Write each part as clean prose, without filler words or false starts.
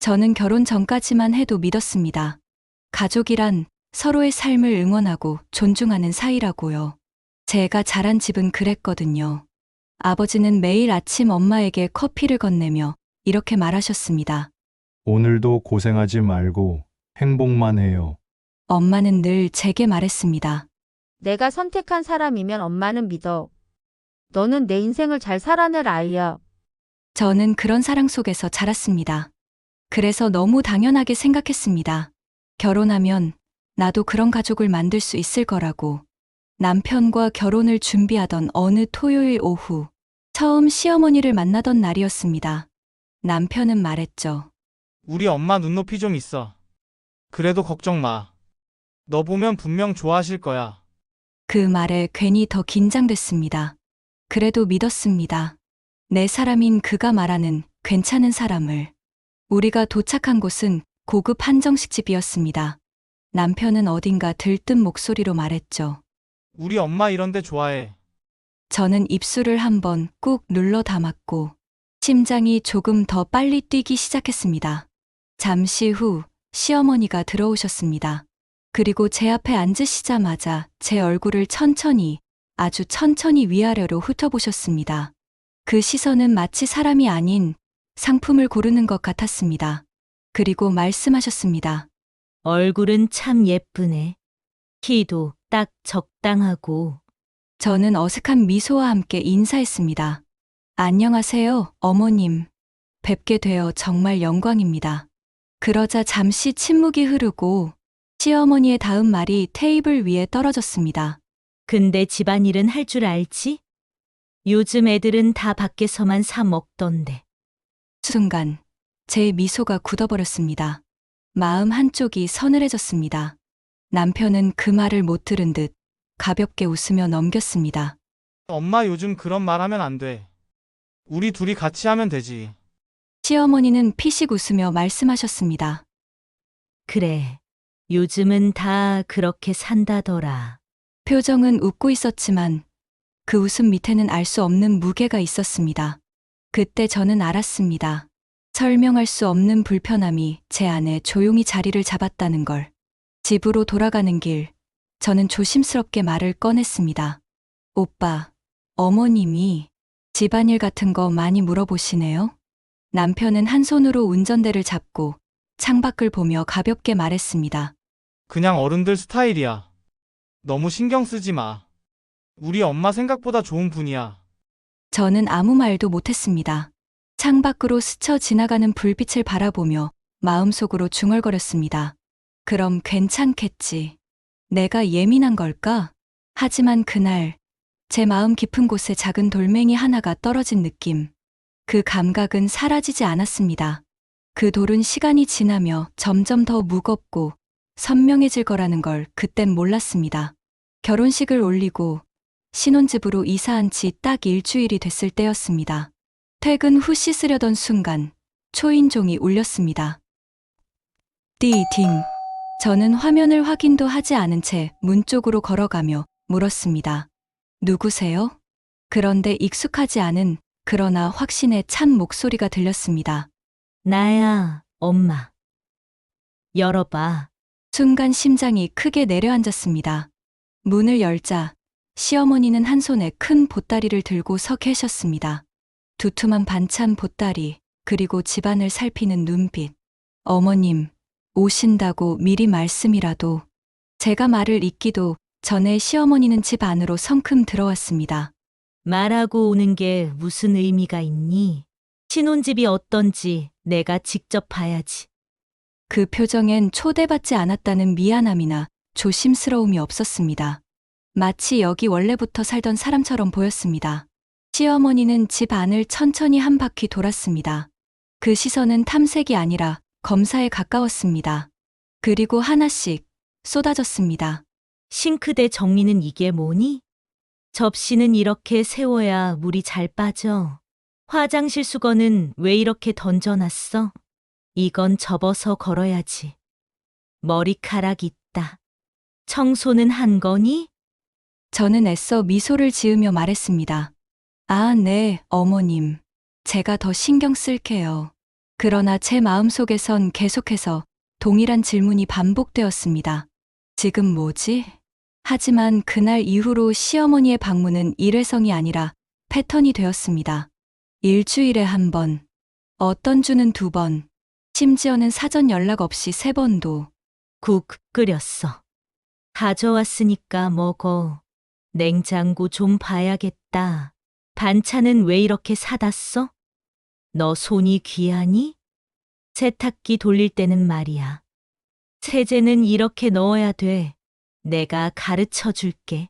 저는 결혼 전까지만 해도 믿었습니다. 가족이란 서로의 삶을 응원하고 존중하는 사이라고요. 제가 자란 집은 그랬거든요. 아버지는 매일 아침 엄마에게 커피를 건네며 이렇게 말하셨습니다. 오늘도 고생하지 말고 행복만 해요. 엄마는 늘 제게 말했습니다. 내가 선택한 사람이면 엄마는 믿어. 너는 내 인생을 잘 살아낼 아이야. 저는 그런 사랑 속에서 자랐습니다. 그래서 너무 당연하게 생각했습니다. 결혼하면 나도 그런 가족을 만들 수 있을 거라고. 남편과 결혼을 준비하던 어느 토요일 오후, 처음 시어머니를 만나던 날이었습니다. 남편은 말했죠. 우리 엄마 눈높이 좀 있어. 그래도 걱정 마. 너 보면 분명 좋아하실 거야. 그 말에 괜히 더 긴장됐습니다. 그래도 믿었습니다. 내 사람인 그가 말하는 괜찮은 사람을. 우리가 도착한 곳은 고급 한정식집이었습니다. 남편은 어딘가 들뜬 목소리로 말했죠. 우리 엄마 이런 데 좋아해. 저는 입술을 한번 꾹 눌러 담았고 심장이 조금 더 빨리 뛰기 시작했습니다. 잠시 후 시어머니가 들어오셨습니다. 그리고 제 앞에 앉으시자마자 제 얼굴을 천천히, 아주 천천히 위아래로 훑어보셨습니다. 그 시선은 마치 사람이 아닌 상품을 고르는 것 같았습니다. 그리고 말씀하셨습니다. 얼굴은 참 예쁘네. 키도 딱 적당하고. 저는 어색한 미소와 함께 인사했습니다. 안녕하세요, 어머님. 뵙게 되어 정말 영광입니다. 그러자 잠시 침묵이 흐르고 시어머니의 다음 말이 테이블 위에 떨어졌습니다. 근데 집안일은 할 줄 알지? 요즘 애들은 다 밖에서만 사 먹던데. 순간 제 미소가 굳어버렸습니다. 마음 한쪽이 서늘해졌습니다. 남편은 그 말을 못 들은 듯 가볍게 웃으며 넘겼습니다. 엄마 요즘 그런 말 하면 안 돼. 우리 둘이 같이 하면 되지. 시어머니는 피식 웃으며 말씀하셨습니다. 그래. 요즘은 다 그렇게 산다더라. 표정은 웃고 있었지만 그 웃음 밑에는 알 수 없는 무게가 있었습니다. 그때 저는 알았습니다. 설명할 수 없는 불편함이 제 안에 조용히 자리를 잡았다는 걸. 집으로 돌아가는 길, 저는 조심스럽게 말을 꺼냈습니다. 오빠, 어머님이 집안일 같은 거 많이 물어보시네요? 남편은 한 손으로 운전대를 잡고 창밖을 보며 가볍게 말했습니다. 그냥 어른들 스타일이야. 너무 신경 쓰지 마. 우리 엄마 생각보다 좋은 분이야. 저는 아무 말도 못했습니다. 창밖으로 스쳐 지나가는 불빛을 바라보며 마음속으로 중얼거렸습니다. 그럼 괜찮겠지. 내가 예민한 걸까? 하지만 그날 제 마음 깊은 곳에 작은 돌멩이 하나가 떨어진 느낌. 그 감각은 사라지지 않았습니다. 그 돌은 시간이 지나며 점점 더 무겁고 선명해질 거라는 걸 그땐 몰랐습니다. 결혼식을 올리고 신혼집으로 이사한 지 딱 일주일이 됐을 때였습니다. 퇴근 후 씻으려던 순간 초인종이 울렸습니다. 띠딩. 저는 화면을 확인도 하지 않은 채 문 쪽으로 걸어가며 물었습니다. 누구세요? 그런데 익숙하지 않은 그러나 확신에 찬 목소리가 들렸습니다. 나야, 엄마. 열어봐. 순간 심장이 크게 내려앉았습니다. 문을 열자 시어머니는 한 손에 큰 보따리를 들고 서 계셨습니다. 두툼한 반찬 보따리, 그리고 집안을 살피는 눈빛. 어머님, 오신다고 미리 말씀이라도. 제가 말을 잇기도 전에 시어머니는 집 안으로 성큼 들어왔습니다. 말하고 오는 게 무슨 의미가 있니? 신혼집이 어떤지 내가 직접 봐야지. 그 표정엔 초대받지 않았다는 미안함이나 조심스러움이 없었습니다. 마치 여기 원래부터 살던 사람처럼 보였습니다. 시어머니는 집 안을 천천히 한 바퀴 돌았습니다. 그 시선은 탐색이 아니라 검사에 가까웠습니다. 그리고 하나씩 쏟아졌습니다. 싱크대 정리는 이게 뭐니? 접시는 이렇게 세워야 물이 잘 빠져. 화장실 수건은 왜 이렇게 던져놨어? 이건 접어서 걸어야지. 머리카락 있다. 청소는 한 거니? 저는 애써 미소를 지으며 말했습니다. 아, 네, 어머님. 제가 더 신경 쓸게요. 그러나 제 마음속에선 계속해서 동일한 질문이 반복되었습니다. 지금 뭐지? 하지만 그날 이후로 시어머니의 방문은 일회성이 아니라 패턴이 되었습니다. 일주일에 한 번, 어떤 주는 2번, 심지어는 사전 연락 없이 3번도. 국 끓였어. 가져왔으니까 먹어. 냉장고 좀 봐야겠다. 반찬은 왜 이렇게 사다 써? 너 손이 귀하니? 세탁기 돌릴 때는 말이야. 세제는 이렇게 넣어야 돼. 내가 가르쳐 줄게.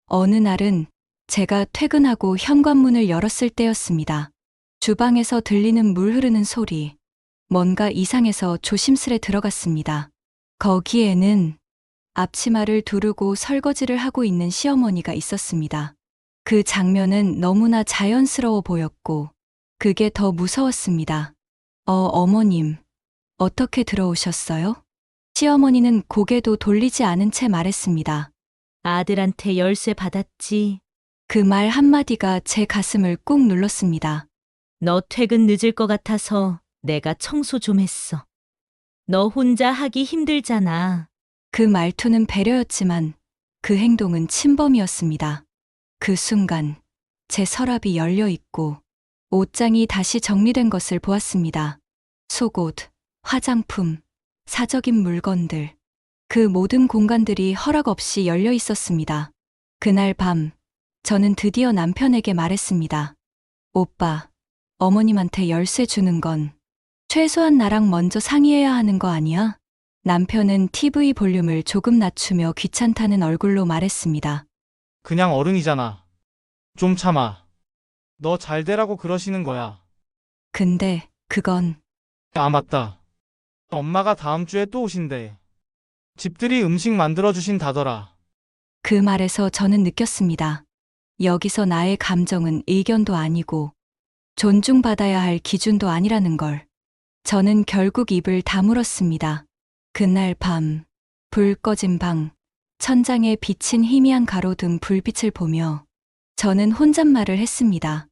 어느 날은 제가 퇴근하고 현관문을 열었을 때였습니다. 주방에서 들리는 물 흐르는 소리. 뭔가 이상해서 조심스레 들어갔습니다. 거기에는 앞치마를 두르고 설거지를 하고 있는 시어머니가 있었습니다. 그 장면은 너무나 자연스러워 보였고, 그게 더 무서웠습니다. 어머님, 어떻게 들어오셨어요? 시어머니는 고개도 돌리지 않은 채 말했습니다. 아들한테 열쇠 받았지. 그 말 한마디가 제 가슴을 꾹 눌렀습니다. 너 퇴근 늦을 것 같아서 내가 청소 좀 했어. 너 혼자 하기 힘들잖아. 그 말투는 배려였지만 그 행동은 침범이었습니다. 그 순간 제 서랍이 열려 있고 옷장이 다시 정리된 것을 보았습니다. 속옷, 화장품, 사적인 물건들. 그 모든 공간들이 허락 없이 열려 있었습니다. 그날 밤, 저는 드디어 남편에게 말했습니다. 오빠, 어머님한테 열쇠 주는 건 최소한 나랑 먼저 상의해야 하는 거 아니야? 남편은 TV 볼륨을 조금 낮추며 귀찮다는 얼굴로 말했습니다. 그냥 어른이잖아. 좀 참아. 너 잘 되라고 그러시는 거야. 근데 그건 아, 맞다. 엄마가 다음 주에 또 오신대. 집들이 음식 만들어주신다더라. 그 말에서 저는 느꼈습니다. 여기서 나의 감정은 의견도 아니고 존중받아야 할 기준도 아니라는 걸. 저는 결국 입을 다물었습니다. 그날 밤, 불 꺼진 방, 천장에 비친 희미한 가로등 불빛을 보며 저는 혼잣말을 했습니다.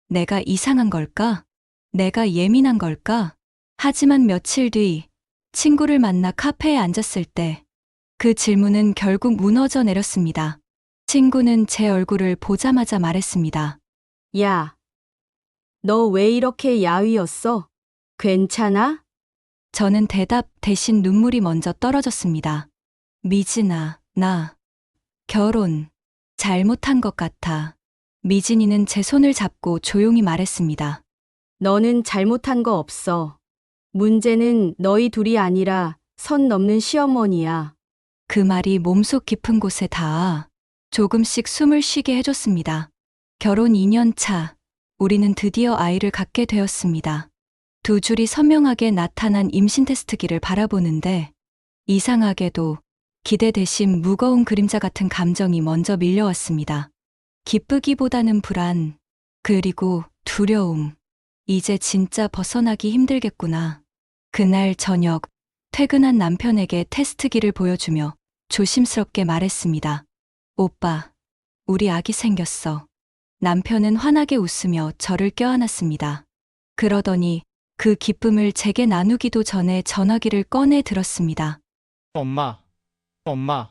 내가 이상한 걸까? 내가 예민한 걸까? 하지만 며칠 뒤 친구를 만나 카페에 앉았을 때 그 질문은 결국 무너져 내렸습니다. 친구는 제 얼굴을 보자마자 말했습니다. 야, 너 왜 이렇게 야위었어? 괜찮아? 저는 대답 대신 눈물이 먼저 떨어졌습니다. 미진아, 나 결혼 잘못한 것 같아. 미진이는 제 손을 잡고 조용히 말했습니다. 너는 잘못한 거 없어. 문제는 너희 둘이 아니라 선 넘는 시어머니야. 그 말이 몸속 깊은 곳에 닿아 조금씩 숨을 쉬게 해줬습니다. 결혼 2년 차, 우리는 드디어 아이를 갖게 되었습니다. 2줄이 선명하게 나타난 임신 테스트기를 바라보는데 이상하게도 기대 대신 무거운 그림자 같은 감정이 먼저 밀려왔습니다. 기쁘기보다는 불안, 그리고 두려움. 이제 진짜 벗어나기 힘들겠구나. 그날 저녁, 퇴근한 남편에게 테스트기를 보여주며 조심스럽게 말했습니다. 오빠, 우리 아기 생겼어. 남편은 환하게 웃으며 저를 껴안았습니다. 그러더니 그 기쁨을 제게 나누기도 전에 전화기를 꺼내 들었습니다. 엄마,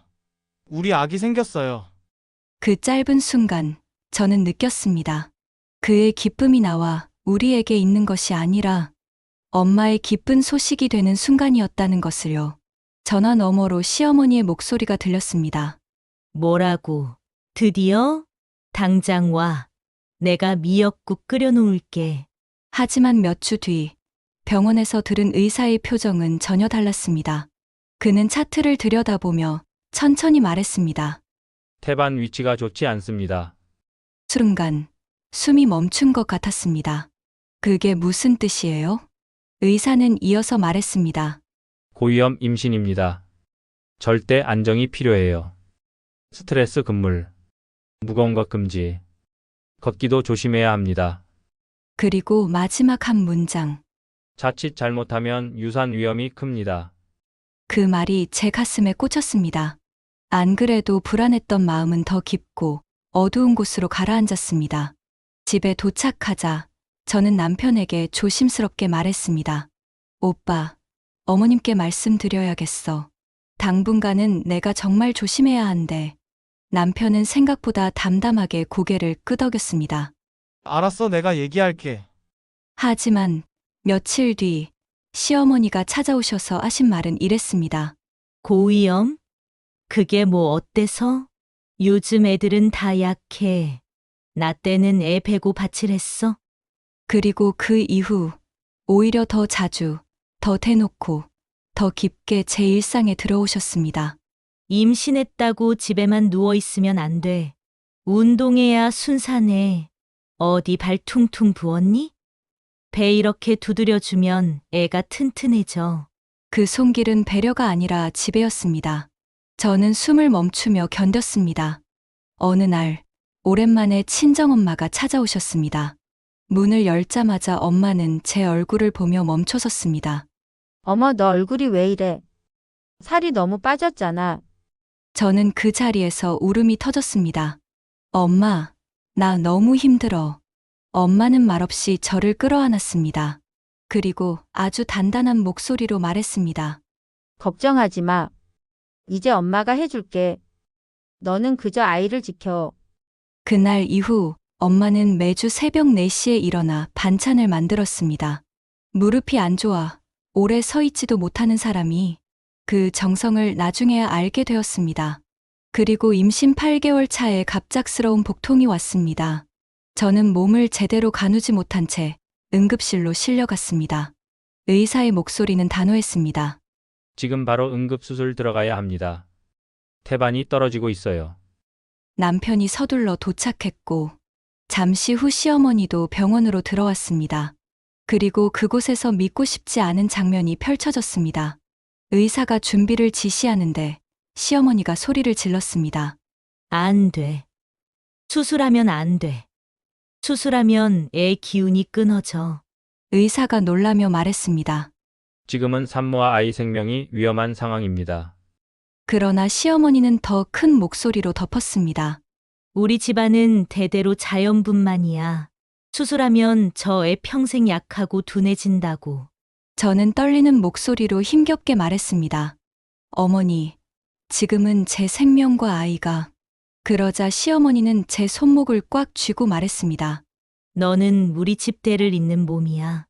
우리 아기 생겼어요. 그 짧은 순간 저는 느꼈습니다. 그의 기쁨이 나와 우리에게 있는 것이 아니라 엄마의 기쁜 소식이 되는 순간이었다는 것을요. 전화 너머로 시어머니의 목소리가 들렸습니다. 뭐라고? 드디어? 당장 와. 내가 미역국 끓여놓을게. 하지만 몇 주 뒤 병원에서 들은 의사의 표정은 전혀 달랐습니다. 그는 차트를 들여다보며 천천히 말했습니다. 태반 위치가 좋지 않습니다. 순간 숨이 멈춘 것 같았습니다. 그게 무슨 뜻이에요? 의사는 이어서 말했습니다. 고위험 임신입니다. 절대 안정이 필요해요. 스트레스 금물, 무거운 것 금지, 걷기도 조심해야 합니다. 그리고 마지막 한 문장. 자칫 잘못하면 유산 위험이 큽니다. 그 말이 제 가슴에 꽂혔습니다. 안 그래도 불안했던 마음은 더 깊고 어두운 곳으로 가라앉았습니다. 집에 도착하자 저는 남편에게 조심스럽게 말했습니다. 오빠, 어머님께 말씀드려야겠어. 당분간은 내가 정말 조심해야 한대. 남편은 생각보다 담담하게 고개를 끄덕였습니다. 알았어, 내가 얘기할게. 하지만 며칠 뒤 시어머니가 찾아오셔서 하신 말은 이랬습니다. 고위험? 그게 뭐 어때서? 요즘 애들은 다 약해. 나 때는 애 베고 바칠했어? 그리고 그 이후 오히려 더 자주, 더 대놓고, 더 깊게 제 일상에 들어오셨습니다. 임신했다고 집에만 누워있으면 안 돼. 운동해야 순산해. 어디 발 퉁퉁 부었니? 배 이렇게 두드려주면 애가 튼튼해져. 그 손길은 배려가 아니라 지배였습니다. 저는 숨을 멈추며 견뎠습니다. 어느 날, 오랜만에 친정엄마가 찾아오셨습니다. 문을 열자마자 엄마는 제 얼굴을 보며 멈춰섰습니다. 어머, 너 얼굴이 왜 이래? 살이 너무 빠졌잖아. 저는 그 자리에서 울음이 터졌습니다. 엄마, 나 너무 힘들어. 엄마는 말없이 저를 끌어안았습니다. 그리고 아주 단단한 목소리로 말했습니다. 걱정하지 마. 이제 엄마가 해줄게. 너는 그저 아이를 지켜. 그날 이후 엄마는 매주 새벽 4시에 일어나 반찬을 만들었습니다. 무릎이 안 좋아 오래 서 있지도 못하는 사람이 그 정성을 나중에야 알게 되었습니다. 그리고 임신 8개월 차에 갑작스러운 복통이 왔습니다. 저는 몸을 제대로 가누지 못한 채 응급실로 실려갔습니다. 의사의 목소리는 단호했습니다. 지금 바로 응급수술 들어가야 합니다. 태반이 떨어지고 있어요. 남편이 서둘러 도착했고 잠시 후 시어머니도 병원으로 들어왔습니다. 그리고 그곳에서 믿고 싶지 않은 장면이 펼쳐졌습니다. 의사가 준비를 지시하는데 시어머니가 소리를 질렀습니다. 안 돼. 수술하면 안 돼. 수술하면 애 기운이 끊어져. 의사가 놀라며 말했습니다. 지금은 산모와 아이 생명이 위험한 상황입니다. 그러나 시어머니는 더 큰 목소리로 덮었습니다. 우리 집안은 대대로 자연분만이야. 수술하면 저 애 평생 약하고 둔해진다고. 저는 떨리는 목소리로 힘겹게 말했습니다. 어머니, 지금은 제 생명과 아이가. 그러자 시어머니는 제 손목을 꽉 쥐고 말했습니다. 너는 우리 집대를 잇는 몸이야.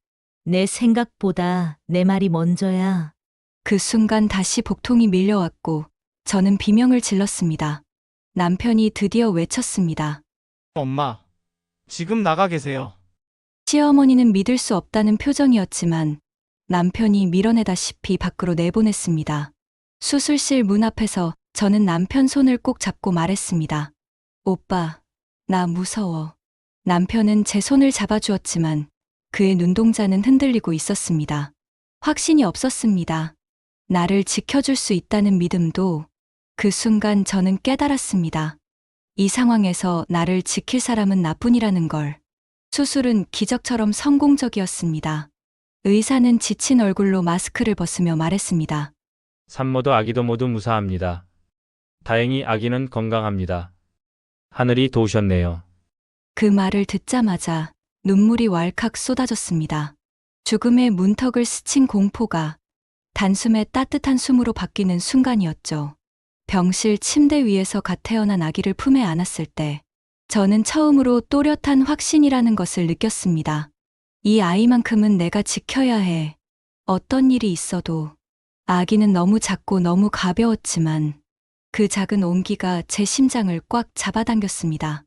내 생각보다 내 말이 먼저야. 그 순간 다시 복통이 밀려왔고 저는 비명을 질렀습니다. 남편이 드디어 외쳤습니다. 엄마, 지금 나가 계세요. 시어머니는 믿을 수 없다는 표정이었지만 남편이 밀어내다시피 밖으로 내보냈습니다. 수술실 문 앞에서 저는 남편 손을 꼭 잡고 말했습니다. 오빠, 나 무서워. 남편은 제 손을 잡아주었지만 그의 눈동자는 흔들리고 있었습니다. 확신이 없었습니다. 나를 지켜줄 수 있다는 믿음도 그 순간 저는 깨달았습니다. 이 상황에서 나를 지킬 사람은 나뿐이라는 걸. 수술은 기적처럼 성공적이었습니다. 의사는 지친 얼굴로 마스크를 벗으며 말했습니다. 산모도 아기도 모두 무사합니다. 다행히 아기는 건강합니다. 하늘이 도우셨네요. 그 말을 듣자마자 눈물이 왈칵 쏟아졌습니다. 죽음의 문턱을 스친 공포가 단숨에 따뜻한 숨으로 바뀌는 순간이었죠. 병실 침대 위에서 갓 태어난 아기를 품에 안았을 때 저는 처음으로 또렷한 확신이라는 것을 느꼈습니다. 이 아이만큼은 내가 지켜야 해. 어떤 일이 있어도. 아기는 너무 작고 너무 가벼웠지만 그 작은 온기가 제 심장을 꽉 잡아당겼습니다.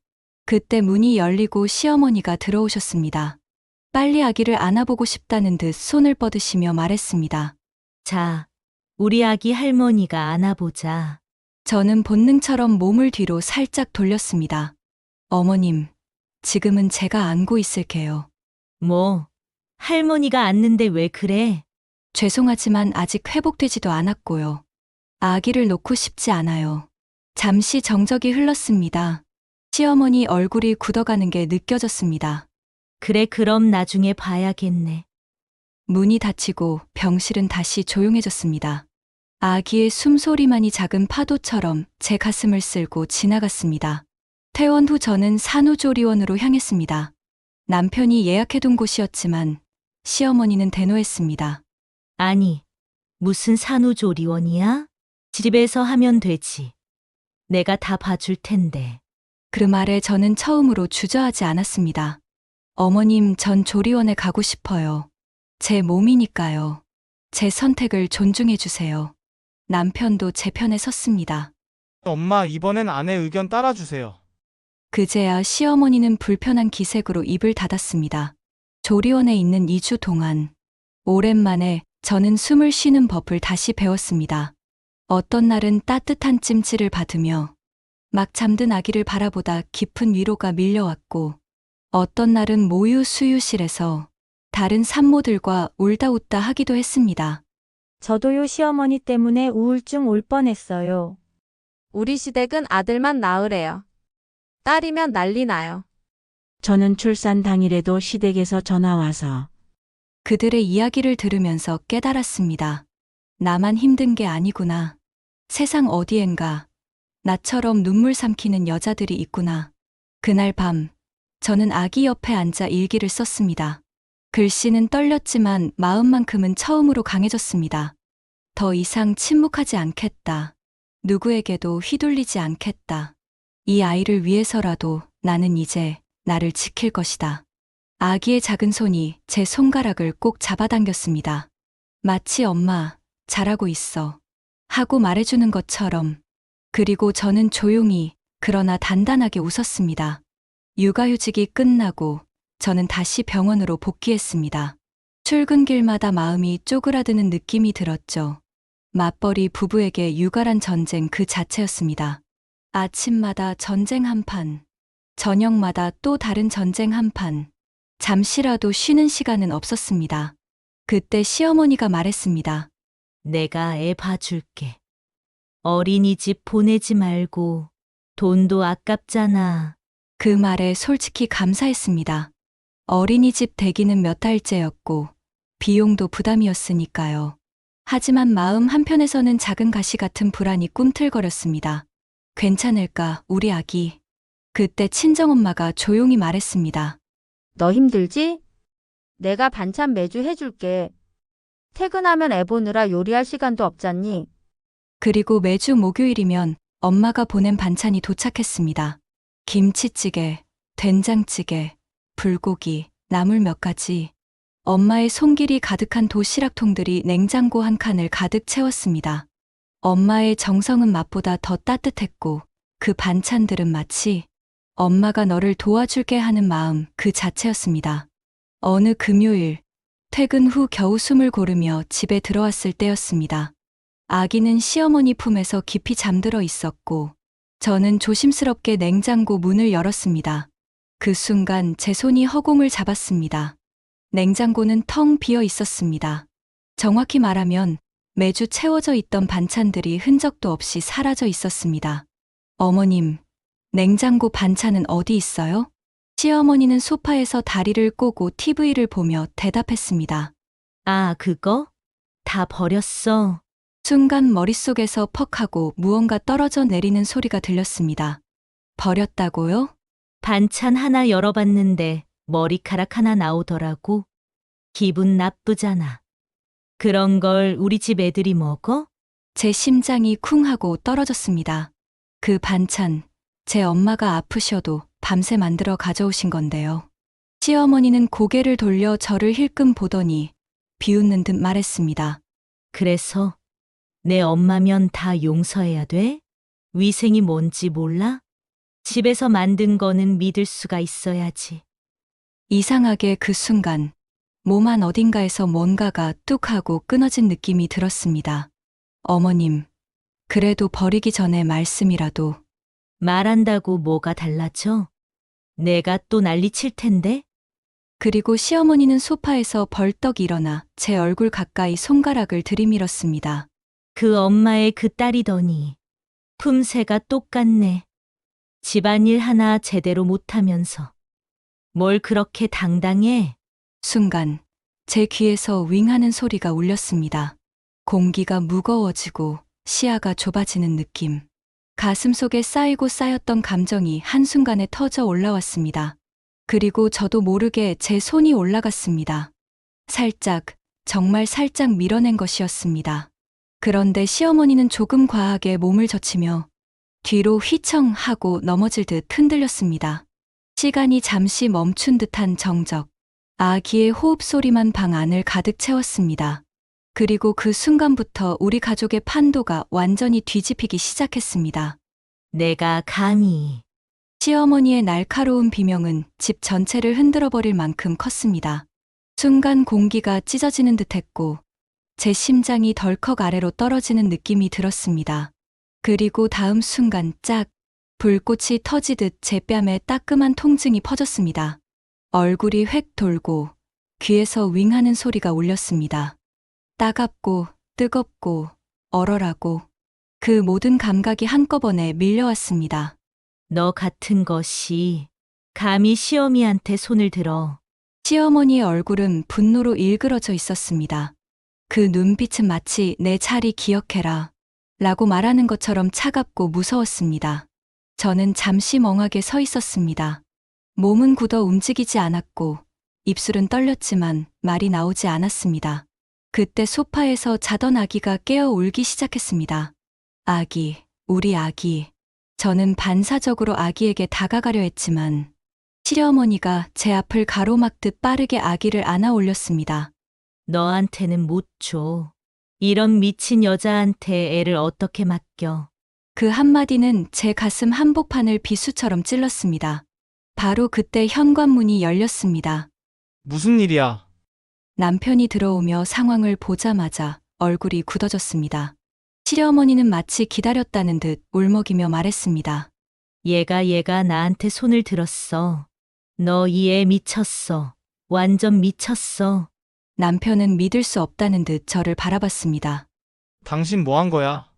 그때 문이 열리고 시어머니가 들어오셨습니다. 빨리 아기를 안아보고 싶다는 듯 손을 뻗으시며 말했습니다. 자, 우리 아기 할머니가 안아보자. 저는 본능처럼 몸을 뒤로 살짝 돌렸습니다. 어머님, 지금은 제가 안고 있을게요. 뭐, 할머니가 안는데 왜 그래? 죄송하지만 아직 회복되지도 않았고요. 아기를 놓고 싶지 않아요. 잠시 정적이 흘렀습니다. 시어머니 얼굴이 굳어가는 게 느껴졌습니다. 그래, 그럼 나중에 봐야겠네. 문이 닫히고 병실은 다시 조용해졌습니다. 아기의 숨소리만이 작은 파도처럼 제 가슴을 쓸고 지나갔습니다. 퇴원 후 저는 산후조리원으로 향했습니다. 남편이 예약해둔 곳이었지만 시어머니는 대노했습니다. 아니, 무슨 산후조리원이야? 집에서 하면 되지. 내가 다 봐줄 텐데. 그 말에 저는 처음으로 주저하지 않았습니다. 어머님, 전 조리원에 가고 싶어요. 제 몸이니까요. 제 선택을 존중해 주세요. 남편도 제 편에 섰습니다. 엄마, 이번엔 아내 의견 따라주세요. 그제야 시어머니는 불편한 기색으로 입을 닫았습니다. 조리원에 있는 2주 동안 오랜만에 저는 숨을 쉬는 법을 다시 배웠습니다. 어떤 날은 따뜻한 찜질을 받으며 막 잠든 아기를 바라보다 깊은 위로가 밀려왔고, 어떤 날은 모유 수유실에서 다른 산모들과 울다 웃다 하기도 했습니다. 저도요 시어머니 때문에 우울증 올 뻔했어요. 우리 시댁은 아들만 낳으래요. 딸이면 난리 나요. 저는 출산 당일에도 시댁에서 전화 와서 그들의 이야기를 들으면서 깨달았습니다. 나만 힘든 게 아니구나. 세상 어디엔가 나처럼 눈물 삼키는 여자들이 있구나. 그날 밤 저는 아기 옆에 앉아 일기를 썼습니다. 글씨는 떨렸지만 마음만큼은 처음으로 강해졌습니다. 더 이상 침묵하지 않겠다. 누구에게도 휘둘리지 않겠다. 이 아이를 위해서라도 나는 이제 나를 지킬 것이다. 아기의 작은 손이 제 손가락을 꼭 잡아당겼습니다. 마치 엄마, 잘하고 있어 하고 말해주는 것처럼. 그리고 저는 조용히 그러나 단단하게 웃었습니다. 육아휴직이 끝나고 저는 다시 병원으로 복귀했습니다. 출근길마다 마음이 쪼그라드는 느낌이 들었죠. 맞벌이 부부에게 육아란 전쟁 그 자체였습니다. 아침마다 전쟁 한판, 저녁마다 또 다른 전쟁 한판. 잠시라도 쉬는 시간은 없었습니다. 그때 시어머니가 말했습니다. 내가 애 봐줄게. 어린이집 보내지 말고 돈도 아깝잖아. 그 말에 솔직히 감사했습니다. 어린이집 대기는 몇 달째였고 비용도 부담이었으니까요. 하지만 마음 한편에서는 작은 가시 같은 불안이 꿈틀거렸습니다. 괜찮을까, 우리 아기. 그때 친정엄마가 조용히 말했습니다. 너 힘들지? 내가 반찬 매주 해줄게. 퇴근하면 애 보느라 요리할 시간도 없잖니. 그리고 매주 목요일이면 엄마가 보낸 반찬이 도착했습니다. 김치찌개, 된장찌개, 불고기, 나물 몇 가지. 엄마의 손길이 가득한 도시락통들이 냉장고 한 칸을 가득 채웠습니다. 엄마의 정성은 맛보다 더 따뜻했고 그 반찬들은 마치 엄마가 너를 도와줄게 하는 마음 그 자체였습니다. 어느 금요일, 퇴근 후 겨우 숨을 고르며 집에 들어왔을 때였습니다. 아기는 시어머니 품에서 깊이 잠들어 있었고 저는 조심스럽게 냉장고 문을 열었습니다. 그 순간 제 손이 허공을 잡았습니다. 냉장고는 텅 비어 있었습니다. 정확히 말하면 매주 채워져 있던 반찬들이 흔적도 없이 사라져 있었습니다. 어머님, 냉장고 반찬은 어디 있어요? 시어머니는 소파에서 다리를 꼬고 TV를 보며 대답했습니다. 아, 그거? 다 버렸어. 순간 머릿속에서 퍽 하고 무언가 떨어져 내리는 소리가 들렸습니다. 버렸다고요? 반찬 하나 열어봤는데 머리카락 하나 나오더라고. 기분 나쁘잖아. 그런 걸 우리 집 애들이 먹어? 제 심장이 쿵 하고 떨어졌습니다. 그 반찬, 제 엄마가 아프셔도 밤새 만들어 가져오신 건데요. 시어머니는 고개를 돌려 저를 힐끔 보더니 비웃는 듯 말했습니다. 그래서 내 엄마면 다 용서해야 돼? 위생이 뭔지 몰라? 집에서 만든 거는 믿을 수가 있어야지. 이상하게 그 순간 몸 한 어딘가에서 뭔가가 뚝 하고 끊어진 느낌이 들었습니다. 어머님, 그래도 버리기 전에 말씀이라도. 말한다고 뭐가 달라져? 내가 또 난리 칠 텐데? 그리고 시어머니는 소파에서 벌떡 일어나 제 얼굴 가까이 손가락을 들이밀었습니다. 그 엄마의 그 딸이더니 품새가 똑같네. 집안일 하나 제대로 못하면서. 뭘 그렇게 당당해? 순간 제 귀에서 윙하는 소리가 울렸습니다. 공기가 무거워지고 시야가 좁아지는 느낌. 가슴 속에 쌓이고 쌓였던 감정이 한순간에 터져 올라왔습니다. 그리고 저도 모르게 제 손이 올라갔습니다. 살짝, 정말 살짝 밀어낸 것이었습니다. 그런데 시어머니는 조금 과하게 몸을 젖히며 뒤로 휘청 하고 넘어질 듯 흔들렸습니다. 시간이 잠시 멈춘 듯한 정적. 아기의 호흡 소리만 방 안을 가득 채웠습니다. 그리고 그 순간부터 우리 가족의 판도가 완전히 뒤집히기 시작했습니다. 내가 감히. 시어머니의 날카로운 비명은 집 전체를 흔들어버릴 만큼 컸습니다. 순간 공기가 찢어지는 듯했고 제 심장이 덜컥 아래로 떨어지는 느낌이 들었습니다. 그리고 다음 순간 짝! 불꽃이 터지듯 제 뺨에 따끔한 통증이 퍼졌습니다. 얼굴이 획 돌고 귀에서 윙하는 소리가 울렸습니다. 따갑고 뜨겁고 얼얼하고 그 모든 감각이 한꺼번에 밀려왔습니다. 너 같은 것이 감히 시어미한테 손을 들어. 시어머니의 얼굴은 분노로 일그러져 있었습니다. 그 눈빛은 마치 내 자리 기억해라 라고 말하는 것처럼 차갑고 무서웠습니다. 저는 잠시 멍하게 서 있었습니다. 몸은 굳어 움직이지 않았고 입술은 떨렸지만 말이 나오지 않았습니다. 그때 소파에서 자던 아기가 깨어 울기 시작했습니다. 아기, 우리 아기. 저는 반사적으로 아기에게 다가가려 했지만 시어머니가 제 앞을 가로막듯 빠르게 아기를 안아 올렸습니다. 너한테는 못 줘. 이런 미친 여자한테 애를 어떻게 맡겨. 그 한마디는 제 가슴 한복판을 비수처럼 찔렀습니다. 바로 그때 현관문이 열렸습니다. 무슨 일이야? 남편이 들어오며 상황을 보자마자 얼굴이 굳어졌습니다. 시어머니는 마치 기다렸다는 듯 울먹이며 말했습니다. 얘가 나한테 손을 들었어. 너 이 애 미쳤어. 완전 미쳤어. 남편은 믿을 수 없다는 듯 저를 바라봤습니다. 당신 뭐 한 거야?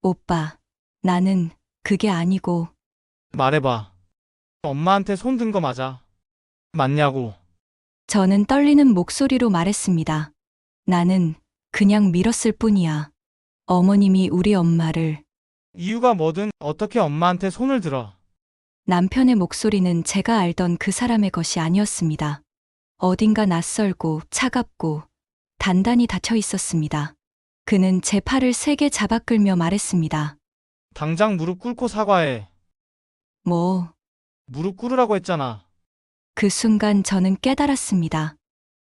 오빠, 나는 그게 아니고 말해봐. 엄마한테 손 든 거 맞아? 맞냐고. 저는 떨리는 목소리로 말했습니다. 나는 그냥 밀었을 뿐이야. 어머님이 우리 엄마를. 이유가 뭐든 어떻게 엄마한테 손을 들어. 남편의 목소리는 제가 알던 그 사람의 것이 아니었습니다. 어딘가 낯설고 차갑고 단단히 닫혀 있었습니다. 그는 제 팔을 세게 잡아 끌며 말했습니다. 당장 무릎 꿇고 사과해. 뭐, 무릎 꿇으라고 했잖아. 그 순간 저는 깨달았습니다.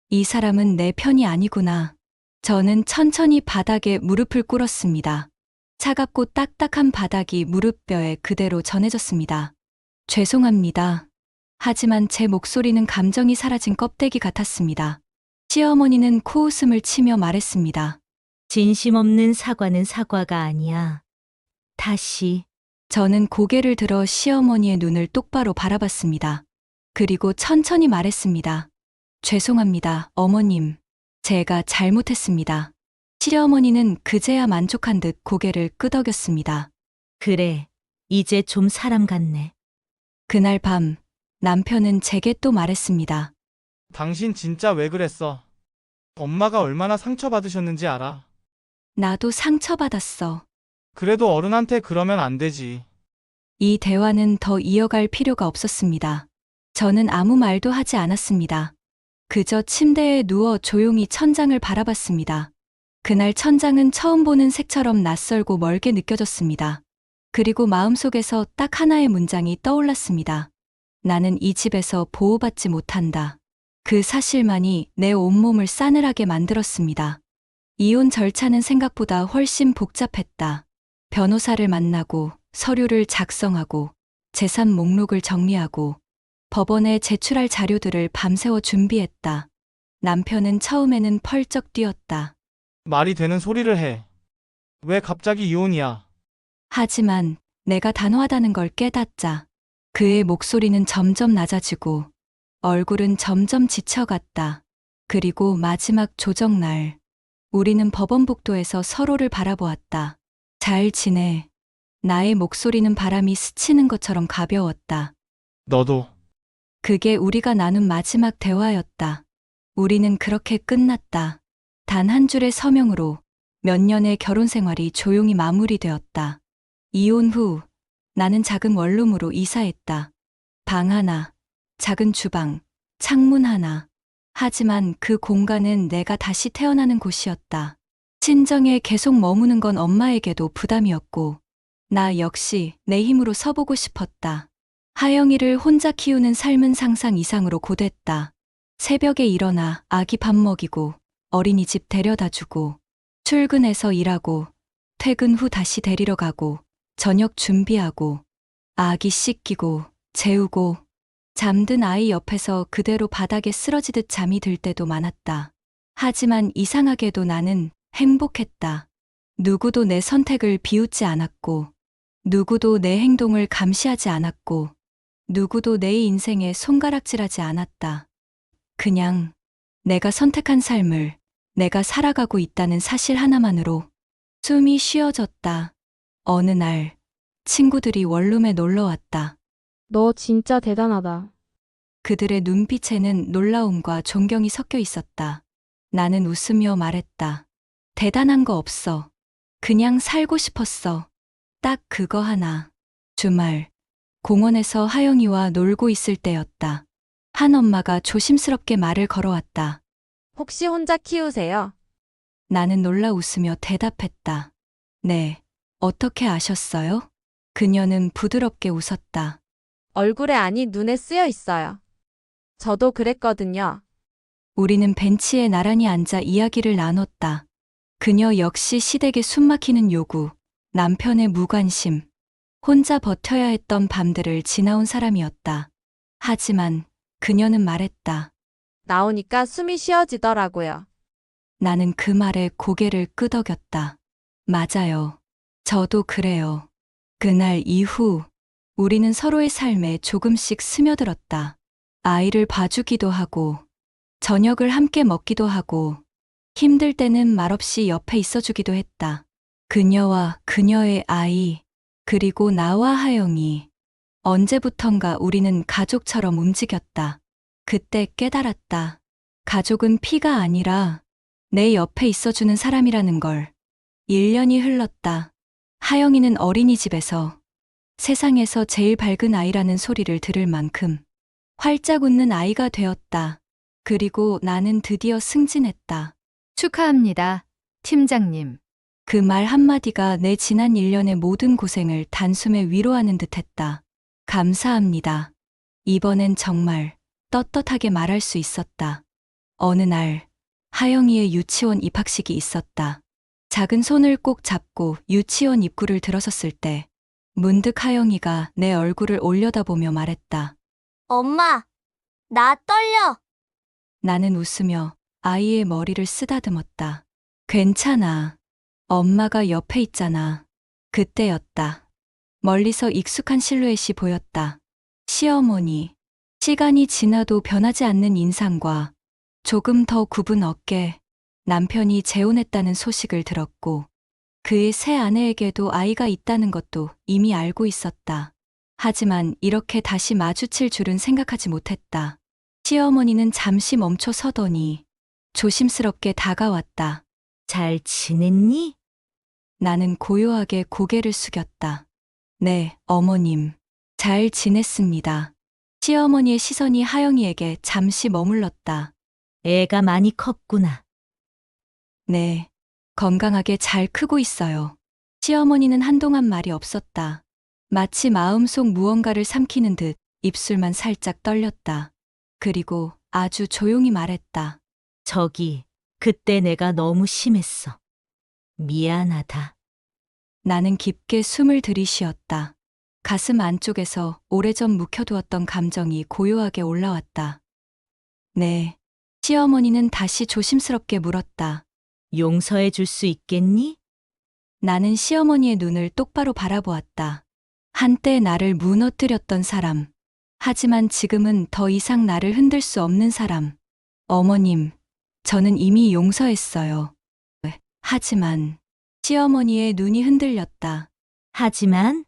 이 사람은 내 편이 아니구나. 저는 천천히 바닥에 무릎을 꿇었습니다. 차갑고 딱딱한 바닥이 무릎뼈에 그대로 전해졌습니다. 죄송합니다. 하지만 제 목소리는 감정이 사라진 껍데기 같았습니다. 시어머니는 코웃음을 치며 말했습니다. 진심 없는 사과는 사과가 아니야. 다시. 저는 고개를 들어 시어머니의 눈을 똑바로 바라봤습니다. 그리고 천천히 말했습니다. 죄송합니다, 어머님. 제가 잘못했습니다. 시어머니는 그제야 만족한 듯 고개를 끄덕였습니다. 그래. 이제 좀 사람 같네. 그날 밤 남편은 제게 또 말했습니다. 당신 진짜 왜 그랬어? 엄마가 얼마나 상처받으셨는지 알아? 나도 상처받았어. 그래도 어른한테 그러면 안 되지. 이 대화는 더 이어갈 필요가 없었습니다. 저는 아무 말도 하지 않았습니다. 그저 침대에 누워 조용히 천장을 바라봤습니다. 그날 천장은 처음 보는 색처럼 낯설고 멀게 느껴졌습니다. 그리고 마음속에서 딱 하나의 문장이 떠올랐습니다. 나는 이 집에서 보호받지 못한다. 그 사실만이 내 온몸을 싸늘하게 만들었습니다. 이혼 절차는 생각보다 훨씬 복잡했다. 변호사를 만나고 서류를 작성하고 재산 목록을 정리하고 법원에 제출할 자료들을 밤새워 준비했다. 남편은 처음에는 펄쩍 뛰었다. 말이 되는 소리를 해. 왜 갑자기 이혼이야? 하지만 내가 단호하다는 걸 깨닫자 그의 목소리는 점점 낮아지고 얼굴은 점점 지쳐갔다. 그리고 마지막 조정날 우리는 법원 복도에서 서로를 바라보았다. 잘 지내. 나의 목소리는 바람이 스치는 것처럼 가벼웠다. 너도. 그게 우리가 나눈 마지막 대화였다. 우리는 그렇게 끝났다. 단 한 줄의 서명으로 몇 년의 결혼 생활이 조용히 마무리되었다. 이혼 후 나는 작은 원룸으로 이사했다. 방 하나, 작은 주방, 창문 하나. 하지만 그 공간은 내가 다시 태어나는 곳이었다. 친정에 계속 머무는 건 엄마에게도 부담이었고, 나 역시 내 힘으로 서보고 싶었다. 하영이를 혼자 키우는 삶은 상상 이상으로 고됐다. 새벽에 일어나 아기 밥 먹이고, 어린이집 데려다 주고, 출근해서 일하고, 퇴근 후 다시 데리러 가고, 저녁 준비하고, 아기 씻기고, 재우고, 잠든 아이 옆에서 그대로 바닥에 쓰러지듯 잠이 들 때도 많았다. 하지만 이상하게도 나는 행복했다. 누구도 내 선택을 비웃지 않았고, 누구도 내 행동을 감시하지 않았고, 누구도 내 인생에 손가락질하지 않았다. 그냥 내가 선택한 삶을 내가 살아가고 있다는 사실 하나만으로 숨이 쉬어졌다. 어느 날 친구들이 원룸에 놀러 왔다. 너 진짜 대단하다. 그들의 눈빛에는 놀라움과 존경이 섞여 있었다. 나는 웃으며 말했다. 대단한 거 없어. 그냥 살고 싶었어. 딱 그거 하나. 주말, 공원에서 하영이와 놀고 있을 때였다. 한 엄마가 조심스럽게 말을 걸어왔다. 혹시 혼자 키우세요? 나는 놀라 웃으며 대답했다. 네, 어떻게 아셨어요? 그녀는 부드럽게 웃었다. 얼굴에 아니 눈에 쓰여 있어요. 저도 그랬거든요. 우리는 벤치에 나란히 앉아 이야기를 나눴다. 그녀 역시 시댁의 숨막히는 요구, 남편의 무관심, 혼자 버텨야 했던 밤들을 지나온 사람이었다. 하지만 그녀는 말했다. 나오니까 숨이 쉬어지더라고요. 나는 그 말에 고개를 끄덕였다. 맞아요. 저도 그래요. 그날 이후 우리는 서로의 삶에 조금씩 스며들었다. 아이를 봐주기도 하고, 저녁을 함께 먹기도 하고, 힘들 때는 말없이 옆에 있어주기도 했다. 그녀와 그녀의 아이, 그리고 나와 하영이. 언제부턴가 우리는 가족처럼 움직였다. 그때 깨달았다. 가족은 피가 아니라 내 옆에 있어주는 사람이라는 걸. 1년이 흘렀다. 하영이는 어린이집에서 세상에서 제일 밝은 아이라는 소리를 들을 만큼 활짝 웃는 아이가 되었다. 그리고 나는 드디어 승진했다. 축하합니다, 팀장님. 그 말 한마디가 내 지난 1년의 모든 고생을 단숨에 위로하는 듯했다. 감사합니다. 이번엔 정말 떳떳하게 말할 수 있었다. 어느 날 하영이의 유치원 입학식이 있었다. 작은 손을 꼭 잡고 유치원 입구를 들어섰을 때 문득 하영이가 내 얼굴을 올려다보며 말했다. 엄마, 나 떨려. 나는 웃으며 아이의 머리를 쓰다듬었다. 괜찮아. 엄마가 옆에 있잖아. 그때였다. 멀리서 익숙한 실루엣이 보였다. 시어머니. 시간이 지나도 변하지 않는 인상과 조금 더 굽은 어깨. 남편이 재혼했다는 소식을 들었고 그의 새 아내에게도 아이가 있다는 것도 이미 알고 있었다. 하지만 이렇게 다시 마주칠 줄은 생각하지 못했다. 시어머니는 잠시 멈춰 서더니 조심스럽게 다가왔다. 잘 지냈니? 나는 고요하게 고개를 숙였다. 네, 어머님. 잘 지냈습니다. 시어머니의 시선이 하영이에게 잠시 머물렀다. 애가 많이 컸구나. 네, 건강하게 잘 크고 있어요. 시어머니는 한동안 말이 없었다. 마치 마음속 무언가를 삼키는 듯 입술만 살짝 떨렸다. 그리고 아주 조용히 말했다. 저기, 그때 내가 너무 심했어. 미안하다. 나는 깊게 숨을 들이쉬었다. 가슴 안쪽에서 오래전 묵혀두었던 감정이 고요하게 올라왔다. 네. 시어머니는 다시 조심스럽게 물었다. 용서해 줄 수 있겠니? 나는 시어머니의 눈을 똑바로 바라보았다. 한때 나를 무너뜨렸던 사람. 하지만 지금은 더 이상 나를 흔들 수 없는 사람. 어머님, 저는 이미 용서했어요. 하지만 시어머니의 눈이 흔들렸다. 하지만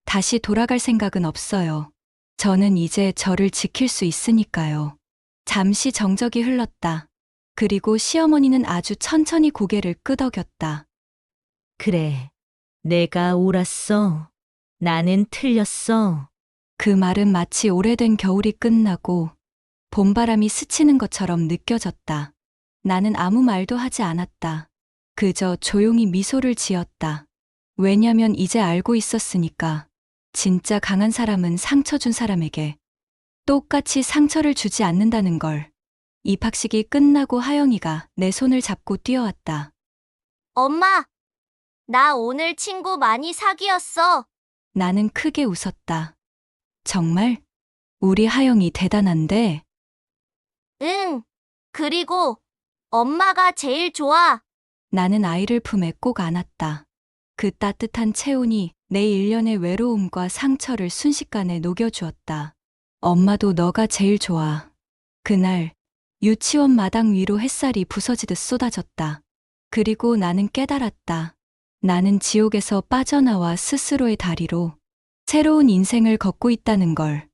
다시 돌아갈 생각은 없어요. 저는 이제 저를 지킬 수 있으니까요. 잠시 정적이 흘렀다. 그리고 시어머니는 아주 천천히 고개를 끄덕였다. 그래, 내가 옳았어. 나는 틀렸어. 그 말은 마치 오래된 겨울이 끝나고 봄바람이 스치는 것처럼 느껴졌다. 나는 아무 말도 하지 않았다. 그저 조용히 미소를 지었다. 왜냐면 이제 알고 있었으니까. 진짜 강한 사람은 상처 준 사람에게 똑같이 상처를 주지 않는다는 걸. 입학식이 끝나고 하영이가 내 손을 잡고 뛰어왔다. 엄마, 나 오늘 친구 많이 사귀었어. 나는 크게 웃었다. 정말? 우리 하영이 대단한데? 응. 그리고 엄마가 제일 좋아. 나는 아이를 품에 꼭 안았다. 그 따뜻한 체온이 내 일련의 외로움과 상처를 순식간에 녹여주었다. 엄마도 너가 제일 좋아. 그날 유치원 마당 위로 햇살이 부서지듯 쏟아졌다. 그리고 나는 깨달았다. 나는 지옥에서 빠져나와 스스로의 다리로 새로운 인생을 걷고 있다는 걸.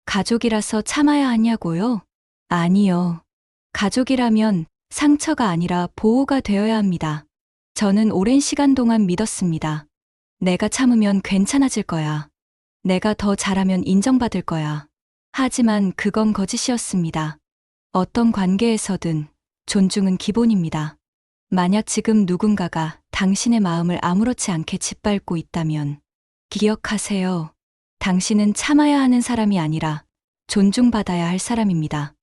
가족이라서 참아야 하냐고요? 아니요. 가족이라면 상처가 아니라 보호가 되어야 합니다. 저는 오랜 시간 동안 믿었습니다. 내가 참으면 괜찮아질 거야. 내가 더 잘하면 인정받을 거야. 하지만 그건 거짓이었습니다. 어떤 관계에서든 존중은 기본입니다. 만약 지금 누군가가 당신의 마음을 아무렇지 않게 짓밟고 있다면 기억하세요. 당신은 참아야 하는 사람이 아니라 존중받아야 할 사람입니다.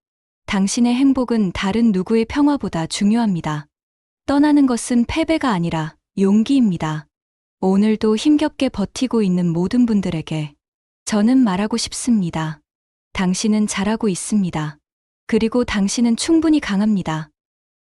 당신의 행복은 다른 누구의 평화보다 중요합니다. 떠나는 것은 패배가 아니라 용기입니다. 오늘도 힘겹게 버티고 있는 모든 분들에게 저는 말하고 싶습니다. 당신은 잘하고 있습니다. 그리고 당신은 충분히 강합니다.